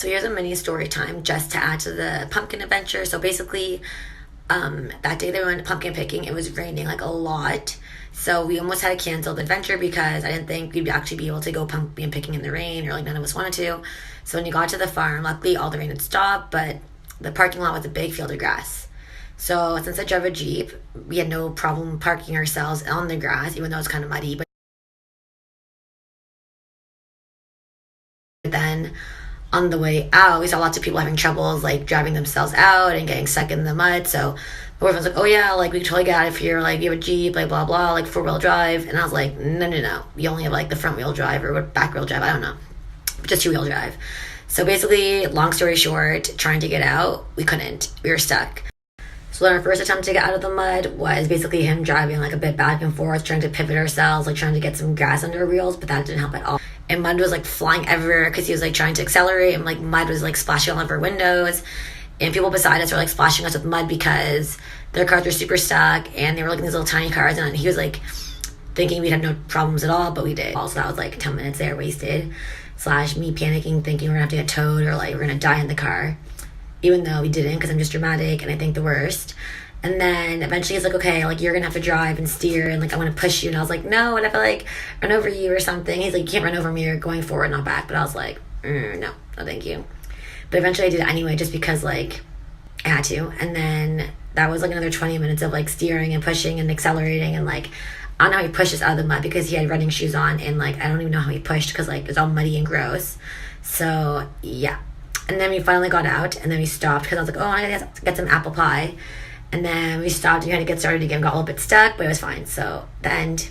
So here's a mini story time just to add to the pumpkin adventure. So basically, that day they went pumpkin picking, it was raining like a lot. So we almost had to cancel the adventure because I didn't think we'd actually be able to go pumpkin picking in the rain, or like none of us wanted to. So when you got to the farm, luckily all the rain had stopped, but the parking lot was a big field of grass. So since I drove a Jeep, we had no problem parking ourselves on the grass, even though it was kind of muddy. But then on the way out, we saw lots of people having troubles like driving themselves out and getting stuck in the mud. So everyone's like, oh yeah, like we can totally get out of here. Like we have a Jeep, like blah, blah, like 4-wheel drive. And I was like, no, no, no. We only have like the front wheel drive or back wheel drive. I don't know. Just 2-wheel drive. So basically, long story short, trying to get out, we couldn't. We were stuck. So then our first attempt to get out of the mud was basically him driving like a bit back and forth, trying to pivot ourselves, like trying to get some grass under our wheels, but that didn't help at all. And mud was like flying everywhere because he was like trying to accelerate, and like mud was like splashing all over our windows. And people beside us were like splashing us with mud because their cars were super stuck and they were like in these little tiny cars, and he was like thinking we'd have no problems at all, but we did. Also, that was like 10 minutes there wasted, slash me panicking, thinking we're gonna have to get towed or like we're gonna die in the car, even though we didn't, because I'm just dramatic and I think the worst. And then eventually he's like, okay, like you're gonna have to drive and steer, and like I want to push you. And I was like, no, what if I like run over you or something? He's like, you can't run over me, you're going forward, not back. But I was like, no, thank you. But eventually I did it anyway, just because like I had to. And then that was like another 20 minutes of like steering and pushing and accelerating, and like I don't know how he pushed us out of the mud because he had running shoes on, and like I don't even know how he pushed because like it's all muddy and gross. So yeah. And then we finally got out, and then we stopped because I was like, oh, I gotta get some apple pie. And then we stopped and we had to get started again. Got a little bit stuck, but it was fine. So the end.